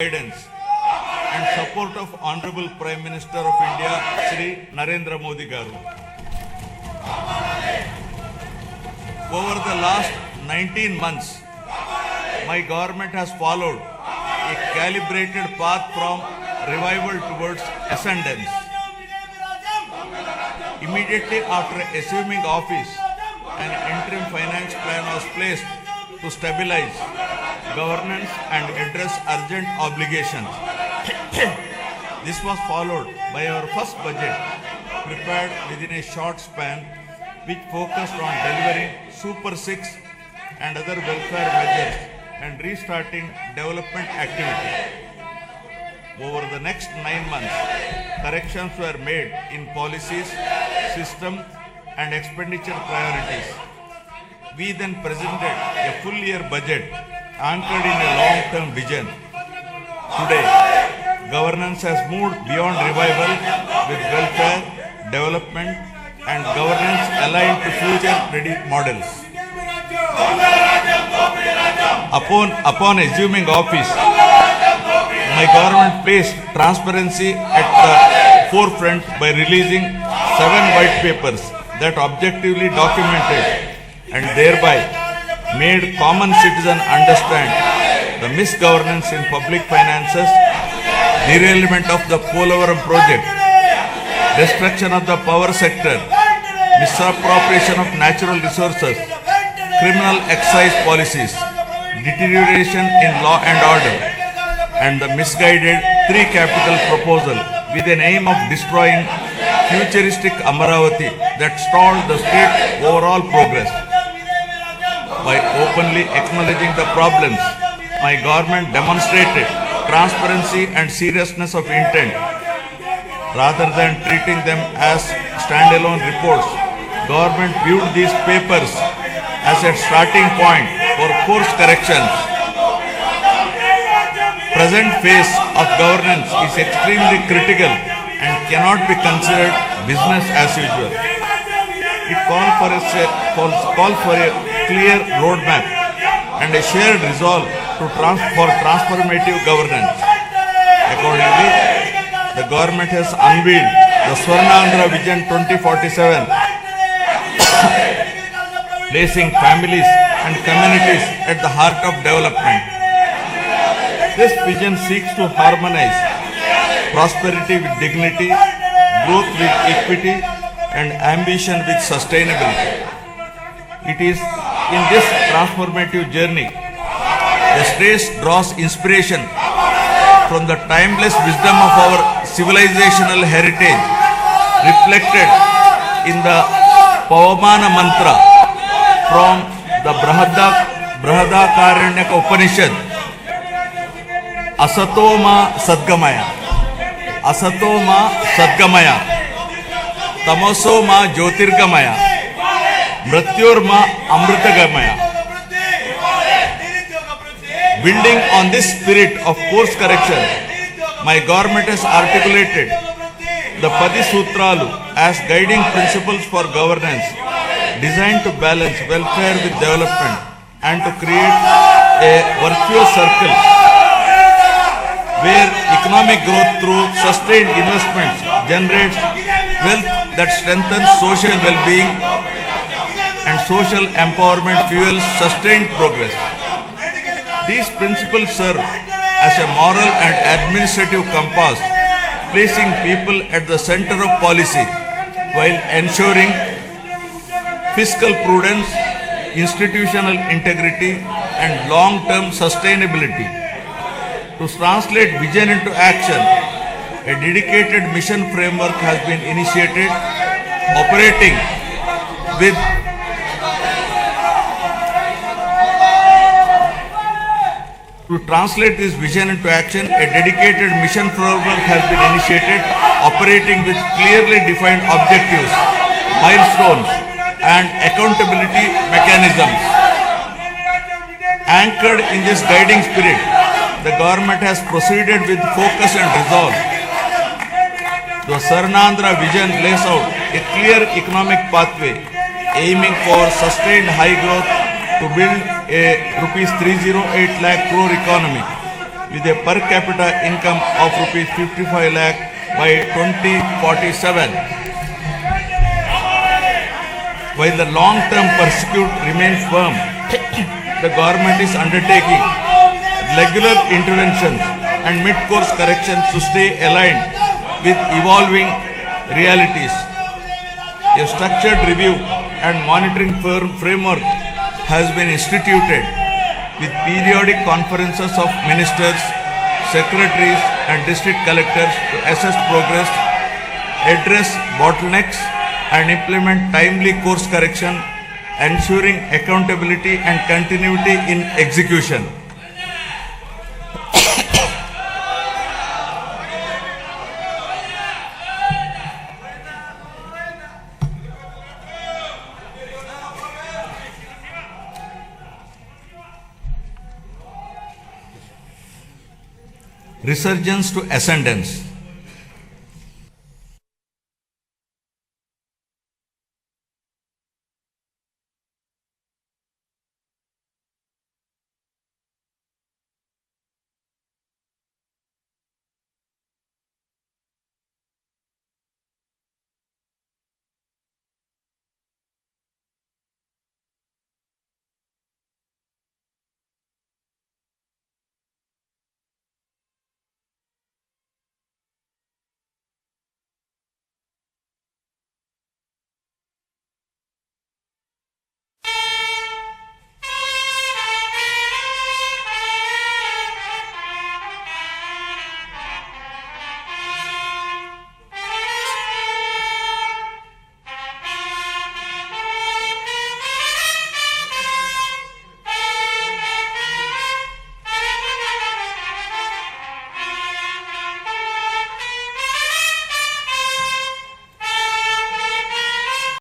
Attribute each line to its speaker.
Speaker 1: guidance and support of Honorable Prime Minister of India, Shri Narendra Modi Garu. Over the last 19 months, my government has followed a calibrated path from revival towards ascendance. Immediately after assuming office, an interim finance plan was placed to stabilize governance and address urgent obligations. This was followed by our first budget, prepared within a short span, which focused on delivering Super 6 and other welfare measures and restarting development activity. Over the next 9 months, corrections were made in policies, system and expenditure priorities. We then presented a full year budget anchored in a long-term vision. Today, governance has moved beyond revival with welfare, development and governance aligned to future-ready models. Upon assuming office, my government placed transparency at the forefront by releasing 7 white papers that objectively documented and thereby made common citizen understand the misgovernance in public finances, derailment of the Polavaram project, destruction of the power sector, misappropriation of natural resources, criminal excise policies, deterioration in law and order, and the misguided 3 capital proposal with an aim of destroying futuristic Amaravati that stalled the state's overall progress. By openly acknowledging the problems, my government demonstrated transparency and seriousness of intent. Rather than treating them as standalone reports, government viewed these papers as a starting point for course corrections. Present phase of governance is extremely critical and cannot be considered business as usual. It calls for a clear roadmap and a shared resolve for transformative governance. Accordingly, the government has unveiled the Swarnandhra Vision 2047, placing families and communities at the heart of development. This vision seeks to harmonize prosperity with dignity, growth with equity, and ambition with sustainability. It is in this transformative journey, the state draws inspiration from the timeless wisdom of our civilizational heritage, reflected in the Pavamana mantra from the Brahadakaranyaka Upanishad, Asatoma Sadgamaya, Asatoma Sadgamaya, Tamosoma Jyotirgamaya, Mrityurma Amritagamaya. Building on this spirit of course correction, my government has articulated the Padi Sutralu as guiding principles for governance, designed to balance welfare with development and to create a virtuous circle where economic growth through sustained investments generates wealth that strengthens social well-being and social empowerment fuels sustained progress. These principles serve as a moral and administrative compass, placing people at the center of policy while ensuring fiscal prudence, institutional integrity, and long-term sustainability. To translate vision into action, a dedicated mission framework has been initiated, operating with To translate this vision into action, a dedicated mission framework has been initiated, operating with clearly defined objectives, milestones, and accountability mechanisms. Anchored in this guiding spirit, the government has proceeded with focus and resolve. The Swarnandhra vision lays out a clear economic pathway, aiming for sustained high growth to build a rupees 308 lakh crore economy with a per capita income of rupees 55 lakh by 2047. While the long-term pursuit remains firm, the government is undertaking regular interventions and mid-course corrections to stay aligned with evolving realities. A structured review and monitoring framework has been instituted with periodic conferences of ministers, secretaries and district collectors to assess progress, address bottlenecks and implement timely course correction, ensuring accountability and continuity in execution. Resurgence to ascendance.